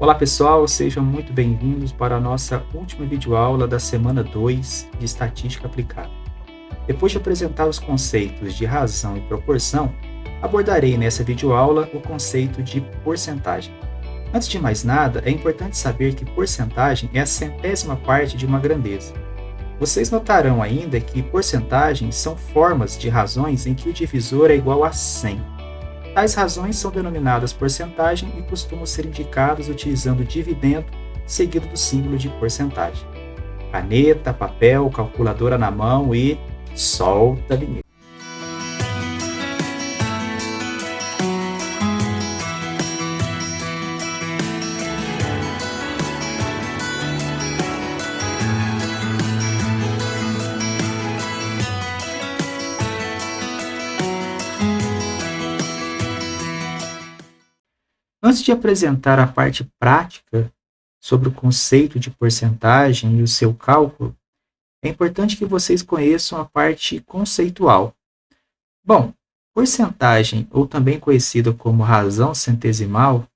Olá pessoal, sejam muito bem-vindos para a nossa última videoaula da semana 2 de Estatística Aplicada. Depois de apresentar os conceitos de razão e proporção, abordarei nessa videoaula o conceito de porcentagem. Antes de mais nada, é importante saber que porcentagem é a centésima parte de uma grandeza. Vocês notarão ainda que porcentagens são formas de razões em que o divisor é igual a 100. Tais razões são denominadas porcentagem e costumam ser indicadas utilizando o dividendo seguido do símbolo de porcentagem. Caneta, papel, calculadora na mão e solta a vinheta. Antes de apresentar a parte prática sobre o conceito de porcentagem e o seu cálculo, é importante que vocês conheçam a parte conceitual. Bom, porcentagem, ou também conhecida como razão centesimal,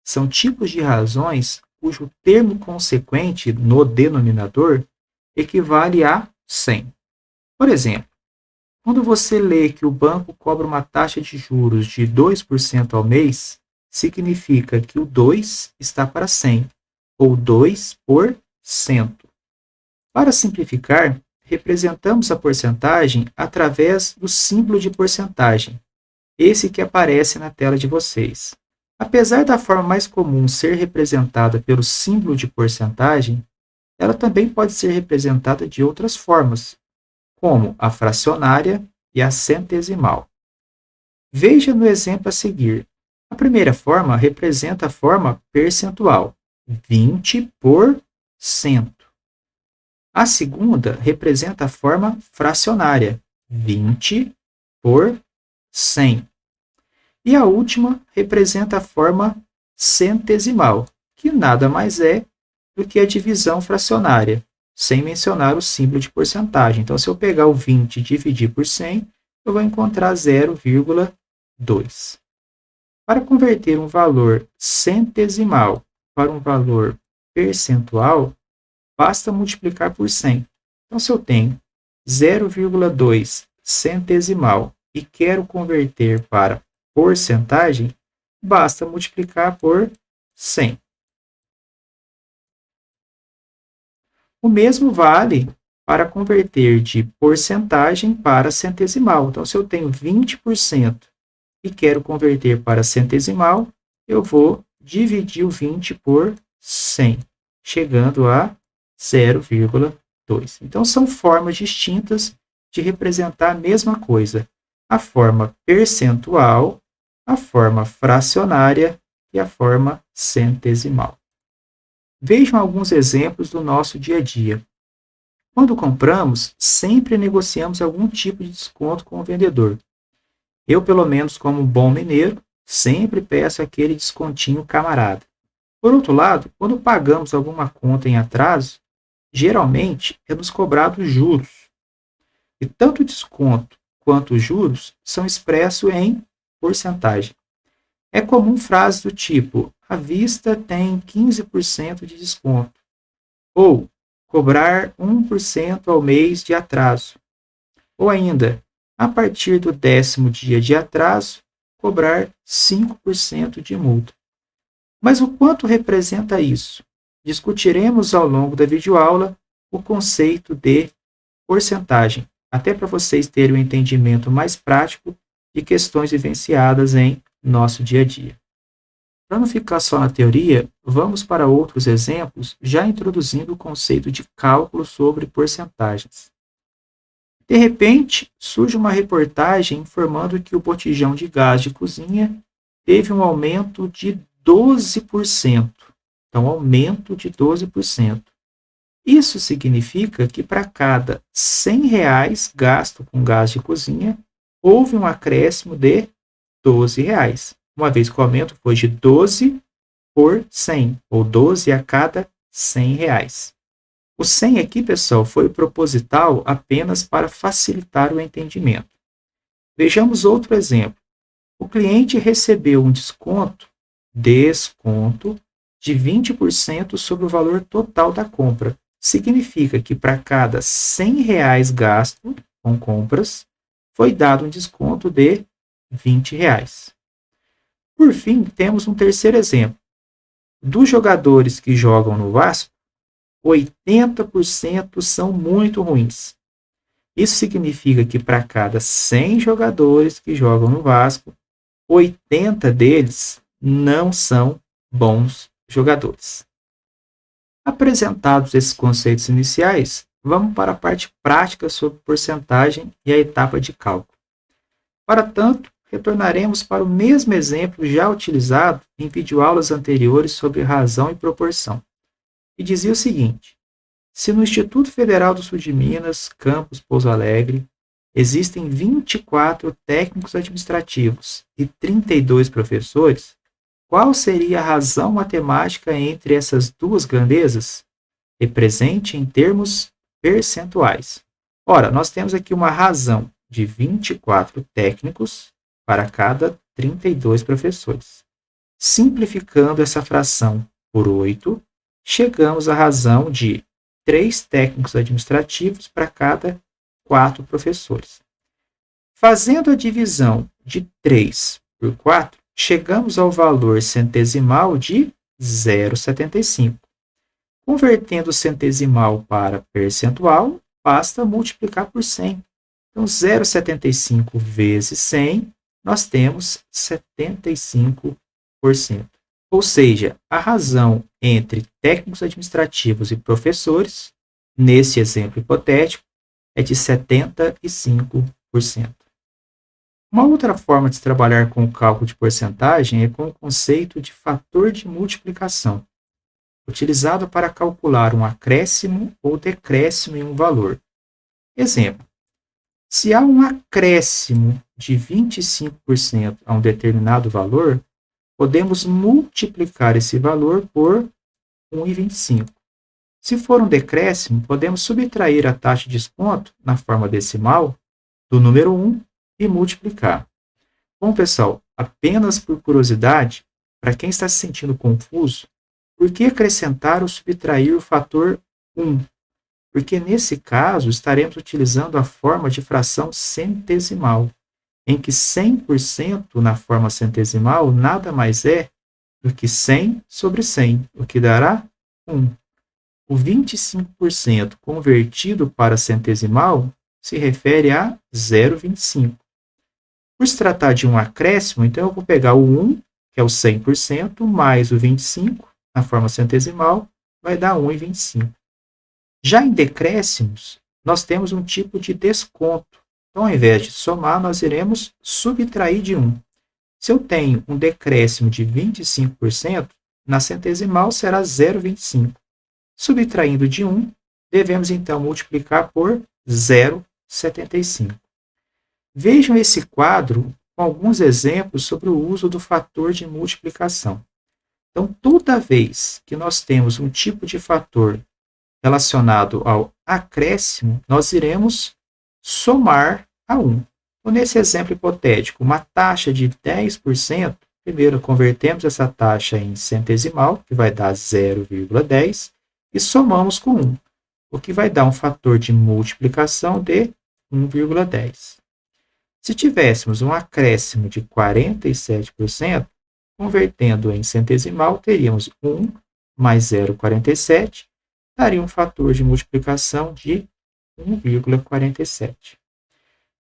são tipos de razões cujo termo consequente no denominador equivale a 100. Por exemplo, quando você lê que o banco cobra uma taxa de juros de 2% ao mês, significa que o 2 está para 100, ou 2%. Para simplificar, representamos a porcentagem através do símbolo de porcentagem, esse que aparece na tela de vocês. Apesar da forma mais comum ser representada pelo símbolo de porcentagem, ela também pode ser representada de outras formas, como a fracionária e a centesimal. Veja no exemplo a seguir. A primeira forma representa a forma percentual, 20%. A segunda representa a forma fracionária, 20 por 100. E a última representa a forma centesimal, que nada mais é do que a divisão fracionária, sem mencionar o símbolo de porcentagem. Então, se eu pegar o 20 e dividir por 100, eu vou encontrar 0,2. Para converter um valor centesimal para um valor percentual, basta multiplicar por 100. Então, se eu tenho 0,2 centesimal e quero converter para porcentagem, basta multiplicar por 100. O mesmo vale para converter de porcentagem para centesimal. Então, se eu tenho 20% e quero converter para centesimal, eu vou dividir o 20 por 100, chegando a 0,2. Então, são formas distintas de representar a mesma coisa. A forma percentual, a forma fracionária e a forma centesimal. Vejam alguns exemplos do nosso dia a dia. Quando compramos, sempre negociamos algum tipo de desconto com o vendedor. Eu, pelo menos como bom mineiro, sempre peço aquele descontinho camarada. Por outro lado, quando pagamos alguma conta em atraso, geralmente é nos cobrado juros. E tanto o desconto quanto os juros são expressos em porcentagem. É comum frases do tipo, à vista tem 15% de desconto, ou cobrar 1% ao mês de atraso, ou ainda, a partir do 10º dia de atraso, cobrar 5% de multa. Mas o quanto representa isso? Discutiremos ao longo da videoaula o conceito de porcentagem, até para vocês terem um entendimento mais prático de questões vivenciadas em nosso dia a dia. Para não ficar só na teoria, vamos para outros exemplos, já introduzindo o conceito de cálculo sobre porcentagens. De repente, surge uma reportagem informando que o botijão de gás de cozinha teve um aumento de 12%. Então, aumento de 12%. Isso significa que para cada R$ 100 gasto com gás de cozinha, houve um acréscimo de R$ 12, uma vez que o aumento foi de 12 por 100, ou 12 a cada R$ 100. O 100 aqui, pessoal, foi proposital apenas para facilitar o entendimento. Vejamos outro exemplo. O cliente recebeu um desconto de 20% sobre o valor total da compra. Significa que para cada R$ 100 gasto com compras, foi dado um desconto de R$ 20. Por fim, temos um terceiro exemplo. Dos jogadores que jogam no Vasco, 80% são muito ruins. Isso significa que para cada 100 jogadores que jogam no Vasco, 80 deles não são bons jogadores. Apresentados esses conceitos iniciais, vamos para a parte prática sobre porcentagem e a etapa de cálculo. Para tanto, retornaremos para o mesmo exemplo já utilizado em videoaulas anteriores sobre razão e proporção, que dizia o seguinte: se no Instituto Federal do Sul de Minas, campus Pouso Alegre, existem 24 técnicos administrativos e 32 professores, qual seria a razão matemática entre essas duas grandezas? Represente em termos percentuais. Ora, nós temos aqui uma razão de 24 técnicos para cada 32 professores. Simplificando essa fração por 8, chegamos à razão de 3 técnicos administrativos para cada 4 professores. Fazendo a divisão de 3 por 4, chegamos ao valor centesimal de 0,75. Convertendo o centesimal para percentual, basta multiplicar por 100. Então, 0,75 vezes 100, nós temos 75%. Ou seja, a razão entre técnicos administrativos e professores, nesse exemplo hipotético, é de 75%. Uma outra forma de se trabalhar com o cálculo de porcentagem é com o conceito de fator de multiplicação, utilizado para calcular um acréscimo ou decréscimo em um valor. Exemplo: se há um acréscimo de 25% a um determinado valor, podemos multiplicar esse valor por 1,25. Se for um decréscimo, podemos subtrair a taxa de desconto na forma decimal do número 1 e multiplicar. Bom, pessoal, apenas por curiosidade, para quem está se sentindo confuso, por que acrescentar ou subtrair o fator 1? Porque nesse caso estaremos utilizando a forma de fração centesimal, em que 100% na forma centesimal nada mais é do que 100 sobre 100, o que dará 1. O 25% convertido para centesimal se refere a 0,25. Por se tratar de um acréscimo, então eu vou pegar o 1, que é o 100%, mais o 25, na forma centesimal, vai dar 1,25. Já em decréscimos, nós temos um tipo de desconto. Então, ao invés de somar, nós iremos subtrair de 1. Se eu tenho um decréscimo de 25%, na centesimal será 0,25. Subtraindo de 1, devemos então multiplicar por 0,75. Vejam esse quadro com alguns exemplos sobre o uso do fator de multiplicação. Então, toda vez que nós temos um tipo de fator relacionado ao acréscimo, nós iremos somar a 1. Então, nesse exemplo hipotético, uma taxa de 10%, primeiro convertemos essa taxa em centesimal, que vai dar 0,10, e somamos com 1, o que vai dar um fator de multiplicação de 1,10. Se tivéssemos um acréscimo de 47%, convertendo em centesimal, teríamos 1 mais 0,47, daria um fator de multiplicação de 1,47.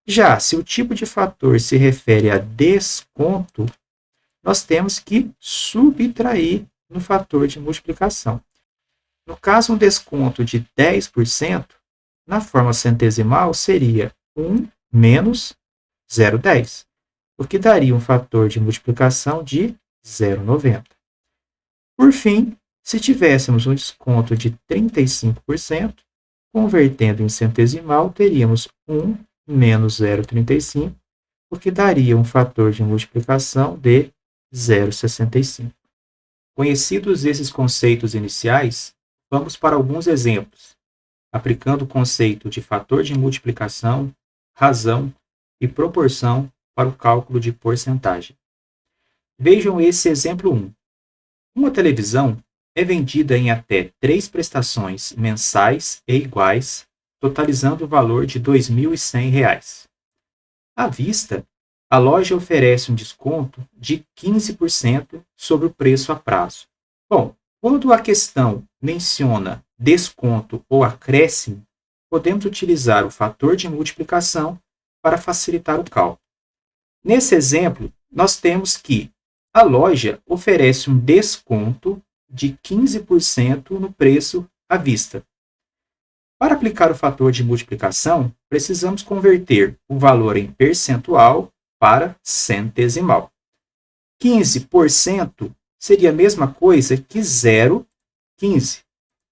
Já se o tipo de fator se refere a desconto, nós temos que subtrair no fator de multiplicação. No caso, um desconto de 10%, na forma centesimal, seria 1 menos 0,10, o que daria um fator de multiplicação de 0,90. Por fim, se tivéssemos um desconto de 35%, convertendo em centesimal, teríamos 1 menos 0,35, o que daria um fator de multiplicação de 0,65. Conhecidos esses conceitos iniciais, vamos para alguns exemplos, aplicando o conceito de fator de multiplicação, razão e proporção para o cálculo de porcentagem. Vejam esse exemplo 1. Uma televisão é vendida em até 3 prestações mensais e iguais, totalizando o valor de R$ 2.100. À vista, a loja oferece um desconto de 15% sobre o preço a prazo. Bom, quando a questão menciona desconto ou acréscimo, podemos utilizar o fator de multiplicação para facilitar o cálculo. Nesse exemplo, nós temos que a loja oferece um desconto de 15% no preço à vista. Para aplicar o fator de multiplicação, precisamos converter o valor em percentual para centesimal. 15% seria a mesma coisa que 0,15,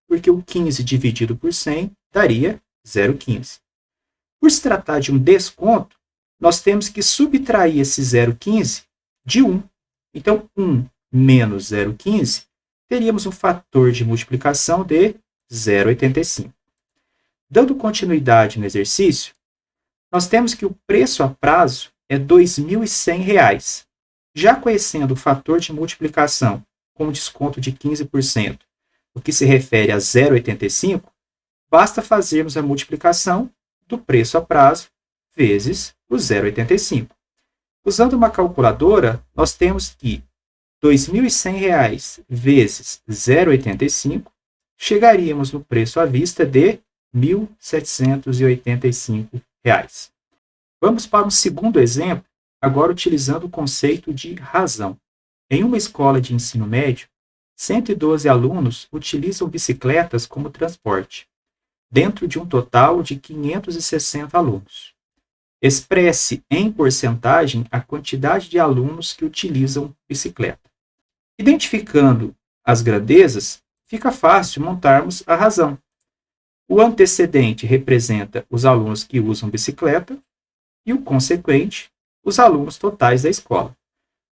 porque o 15 dividido por 100 daria 0,15. Por se tratar de um desconto, nós temos que subtrair esse 0,15 de 1. Então, 1 menos 0,15, teríamos um fator de multiplicação de 0,85. Dando continuidade no exercício, nós temos que o preço a prazo é R$ 2.100. Já conhecendo o fator de multiplicação com desconto de 15%, o que se refere a 0,85, basta fazermos a multiplicação do preço a prazo vezes o 0,85. Usando uma calculadora, nós temos que R$ 2.100 vezes 0,85, chegaríamos no preço à vista de R$ 1.785. Vamos para um segundo exemplo, agora utilizando o conceito de razão. Em uma escola de ensino médio, 112 alunos utilizam bicicletas como transporte, dentro de um total de 560 alunos. Expresse em porcentagem a quantidade de alunos que utilizam bicicleta. Identificando as grandezas, fica fácil montarmos a razão. O antecedente representa os alunos que usam bicicleta e o consequente, os alunos totais da escola.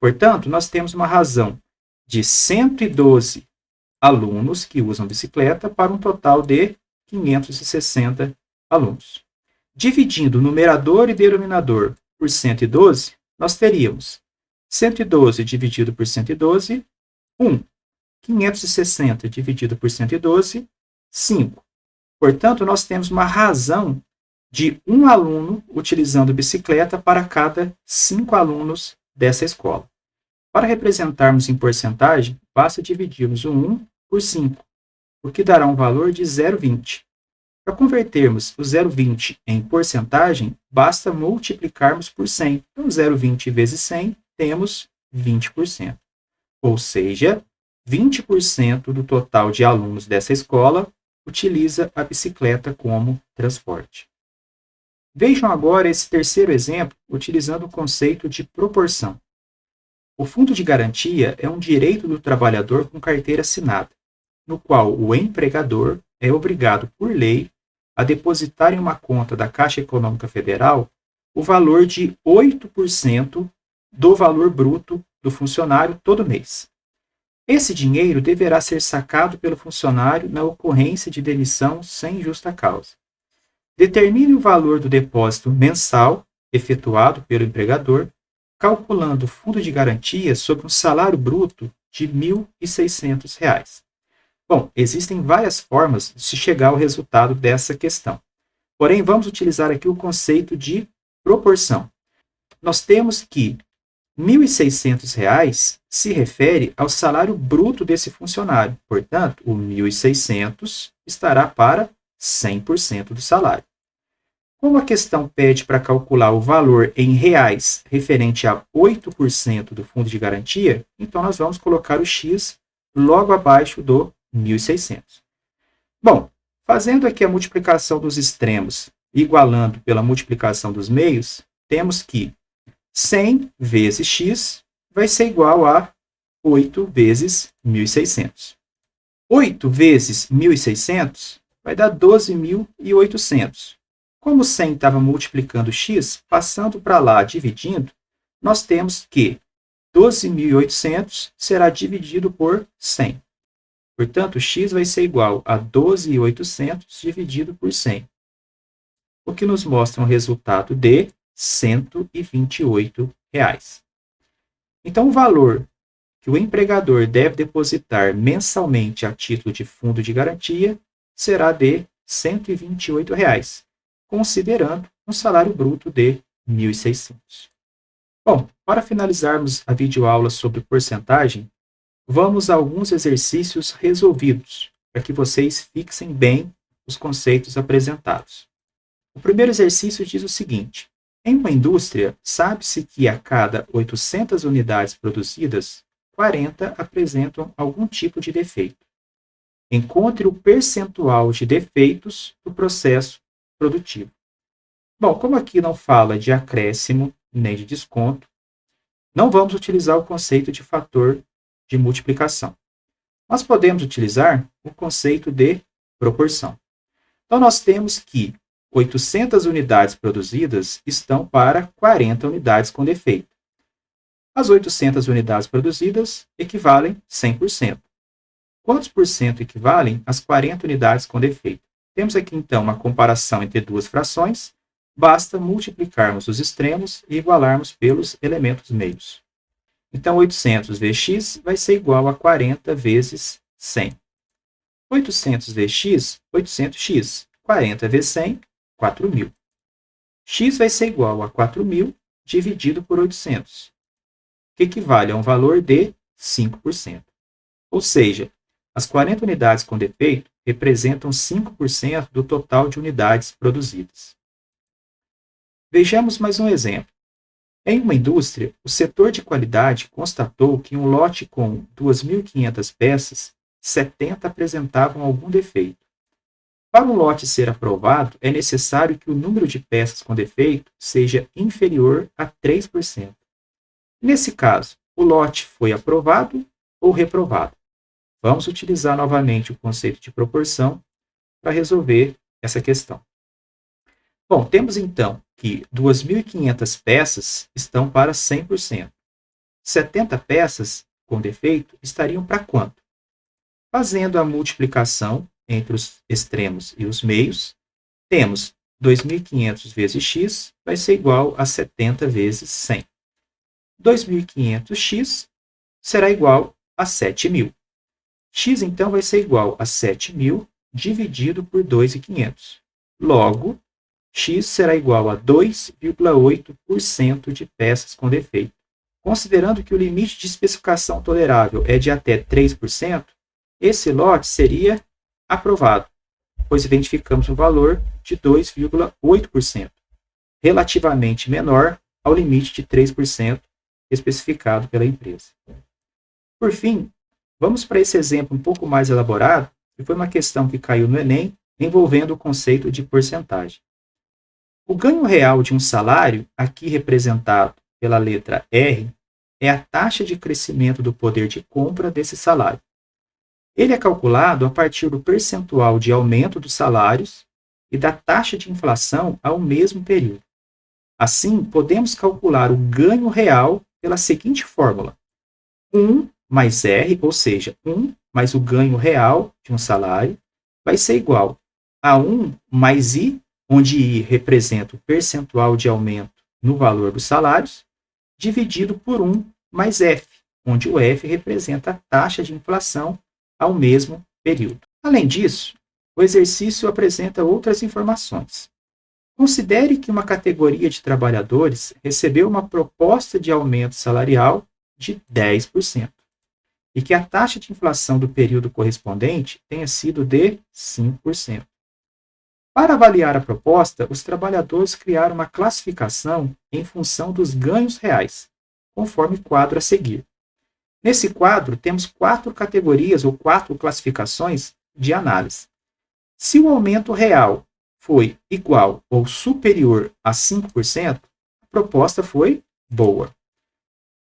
Portanto, nós temos uma razão de 112 alunos que usam bicicleta para um total de 560 alunos. Dividindo o numerador e denominador por 112, nós teríamos 112 dividido por 112, 1. 560 dividido por 112, 5. Portanto, nós temos uma razão de um aluno utilizando bicicleta para cada 5 alunos dessa escola. Para representarmos em porcentagem, basta dividirmos o 1 por 5, o que dará um valor de 0,20. Para convertermos o 0,20 em porcentagem, basta multiplicarmos por 100. Então, 0,20 vezes 100, temos 20%. Ou seja, 20% do total de alunos dessa escola utiliza a bicicleta como transporte. Vejam agora esse terceiro exemplo utilizando o conceito de proporção. O fundo de garantia é um direito do trabalhador com carteira assinada, no qual o empregador é obrigado, por lei, a depositar em uma conta da Caixa Econômica Federal o valor de 8% do valor bruto do funcionário todo mês. Esse dinheiro deverá ser sacado pelo funcionário na ocorrência de demissão sem justa causa. Determine o valor do depósito mensal efetuado pelo empregador, calculando o fundo de garantia sobre um salário bruto de R$ 1.600. Bom, existem várias formas de se chegar ao resultado dessa questão. Porém, vamos utilizar aqui o conceito de proporção. Nós temos que R$ 1.600 se refere ao salário bruto desse funcionário. Portanto, o 1.600 estará para 100% do salário. Como a questão pede para calcular o valor em reais referente a 8% do fundo de garantia, então nós vamos colocar o X logo abaixo do 1.600. Bom, fazendo aqui a multiplicação dos extremos, igualando pela multiplicação dos meios, temos que 100 vezes x vai ser igual a 8 vezes 1.600. 8 vezes 1.600 vai dar 12.800. Como 100 estava multiplicando x, passando para lá dividindo, nós temos que 12.800 será dividido por 100. Portanto, x vai ser igual a 12.800 dividido por 100, o que nos mostra um resultado de R$ 128. Então, o valor que o empregador deve depositar mensalmente a título de fundo de garantia será de R$ 128, considerando um salário bruto de R$ 1.600. Bom, para finalizarmos a videoaula sobre porcentagem, vamos a alguns exercícios resolvidos, para que vocês fixem bem os conceitos apresentados. O primeiro exercício diz o seguinte: em uma indústria, sabe-se que a cada 800 unidades produzidas, 40 apresentam algum tipo de defeito. Encontre o percentual de defeitos do processo produtivo. Bom, como aqui não fala de acréscimo nem de desconto, não vamos utilizar o conceito de fator de multiplicação. Nós podemos utilizar o conceito de proporção. Então, nós temos que 800 unidades produzidas estão para 40 unidades com defeito. As 800 unidades produzidas equivalem 100%. Quantos por cento equivalem às 40 unidades com defeito? Temos aqui, então, uma comparação entre duas frações. Basta multiplicarmos os extremos e igualarmos pelos elementos meios. Então, 800 vezes x vai ser igual a 40 vezes 100. 800 vezes x, 800x. 40 vezes 100, 4.000. X vai ser igual a 4.000 dividido por 800, que equivale a um valor de 5%. Ou seja, as 40 unidades com defeito representam 5% do total de unidades produzidas. Vejamos mais um exemplo. Em uma indústria, o setor de qualidade constatou que em um lote com 2.500 peças, 70 apresentavam algum defeito. Para um lote ser aprovado, é necessário que o número de peças com defeito seja inferior a 3%. Nesse caso, o lote foi aprovado ou reprovado? Vamos utilizar novamente o conceito de proporção para resolver essa questão. Bom, temos então que 2.500 peças estão para 100%. 70 peças com defeito estariam para quanto? Fazendo a multiplicação entre os extremos e os meios, temos 2.500 vezes x vai ser igual a 70 vezes 100. 2.500x será igual a 7.000. X, então, vai ser igual a 7.000 dividido por 2.500. Logo, x será igual a 2,8% de peças com defeito. Considerando que o limite de especificação tolerável é de até 3%, esse lote seria aprovado, pois identificamos um valor de 2,8%, relativamente menor ao limite de 3% especificado pela empresa. Por fim, vamos para esse exemplo um pouco mais elaborado, que foi uma questão que caiu no Enem, envolvendo o conceito de porcentagem. O ganho real de um salário, aqui representado pela letra R, é a taxa de crescimento do poder de compra desse salário. Ele é calculado a partir do percentual de aumento dos salários e da taxa de inflação ao mesmo período. Assim, podemos calcular o ganho real pela seguinte fórmula: 1 mais R, ou seja, 1 mais o ganho real de um salário, vai ser igual a 1 mais I, onde I representa o percentual de aumento no valor dos salários, dividido por 1 mais F, onde o F representa a taxa de inflação ao mesmo período. Além disso, o exercício apresenta outras informações. Considere que uma categoria de trabalhadores recebeu uma proposta de aumento salarial de 10% e que a taxa de inflação do período correspondente tenha sido de 5%. Para avaliar a proposta, os trabalhadores criaram uma classificação em função dos ganhos reais, conforme o quadro a seguir. Nesse quadro, temos 4 categorias ou 4 classificações de análise. Se o aumento real foi igual ou superior a 5%, a proposta foi boa.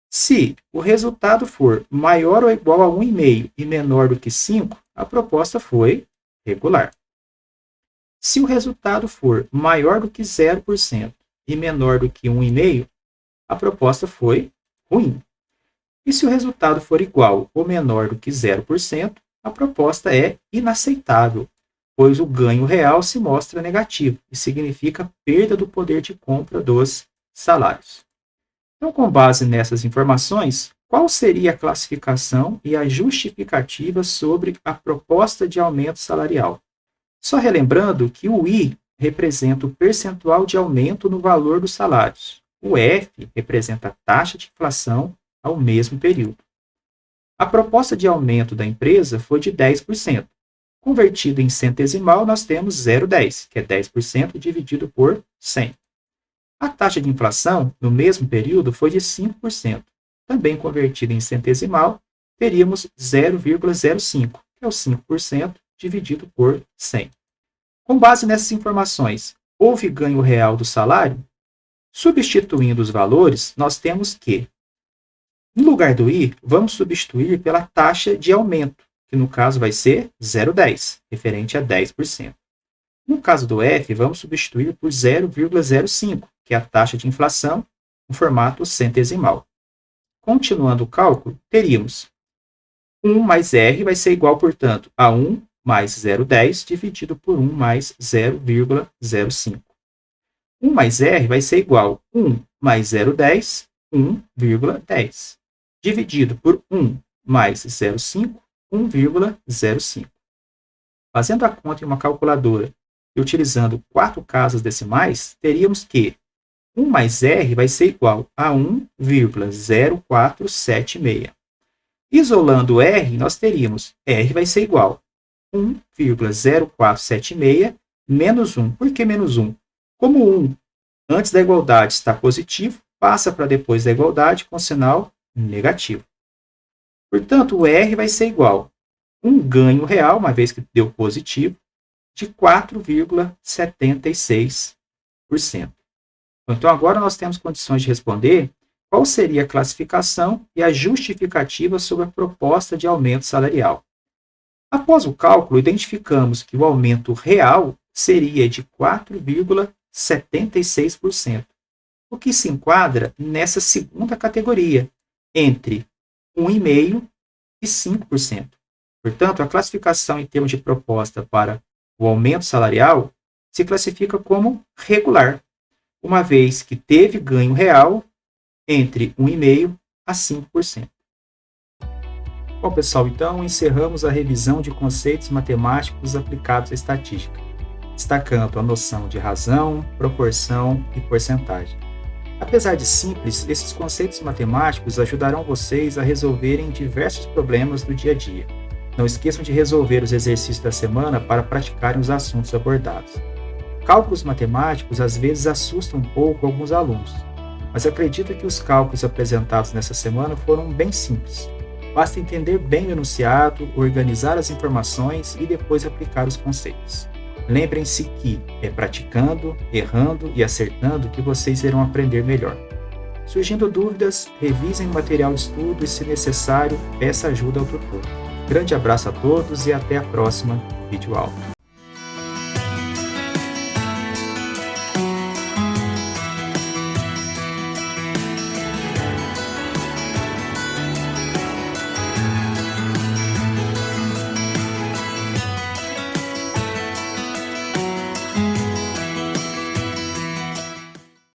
Se o resultado for maior ou igual a 1,5 e menor do que 5, a proposta foi regular. Se o resultado for maior do que 0% e menor do que 1,5, a proposta foi ruim. E se o resultado for igual ou menor do que 0%, a proposta é inaceitável, pois o ganho real se mostra negativo e significa perda do poder de compra dos salários. Então, com base nessas informações, Qual seria a classificação e a justificativa sobre a proposta de aumento salarial? Só relembrando que o I representa o percentual de aumento no valor dos salários. O F representa a taxa de inflação ao mesmo período. A proposta de aumento da empresa foi de 10%. Convertido em centesimal, nós temos 0,10, que é 10% dividido por 100. A taxa de inflação, no mesmo período, foi de 5%. Também convertida em centesimal, teríamos 0,05, que é o 5% dividido por 100. Com base nessas informações, houve ganho real do salário? Substituindo os valores, nós temos que, no lugar do I, vamos substituir pela taxa de aumento, que no caso vai ser 0,10, referente a 10%. No caso do F, vamos substituir por 0,05, que é a taxa de inflação, no formato centesimal. Continuando o cálculo, teríamos 1 mais R vai ser igual, portanto, a 1 mais 0,10 dividido por 1 mais 0,05. 1 mais R vai ser igual a 1 mais 0,10, 1,10, dividido por 1 mais 0,5, 1,05. Fazendo a conta em uma calculadora e utilizando 4 casas decimais, teríamos que 1 mais R vai ser igual a 1,0476. Isolando R, nós teríamos R vai ser igual a 1,0476 menos 1. Por que menos 1? Como 1 antes da igualdade está positivo, passa para depois da igualdade com sinal negativo. Portanto, o R vai ser igual a um ganho real, uma vez que deu positivo, de 4,76%. Então, agora nós temos condições de responder qual seria a classificação e a justificativa sobre a proposta de aumento salarial. Após o cálculo, identificamos que o aumento real seria de 4,76%, o que se enquadra nessa segunda categoria, entre 1,5% e 5%. Portanto, a classificação em termos de proposta para o aumento salarial se classifica como regular, uma vez que teve ganho real entre 1,5% a 5%. Bom, pessoal, então encerramos a revisão de conceitos matemáticos aplicados à estatística, destacando a noção de razão, proporção e porcentagem. Apesar de simples, esses conceitos matemáticos ajudarão vocês a resolverem diversos problemas do dia a dia. Não esqueçam de resolver os exercícios da semana para praticarem os assuntos abordados. Cálculos matemáticos às vezes assustam um pouco alguns alunos, mas acredito que os cálculos apresentados nessa semana foram bem simples. Basta entender bem o enunciado, organizar as informações e depois aplicar os conceitos. Lembrem-se que é praticando, errando e acertando que vocês irão aprender melhor. Surgindo dúvidas, revisem o material de estudo e, se necessário, peça ajuda ao tutor. Grande abraço a todos e até a próxima videoaula.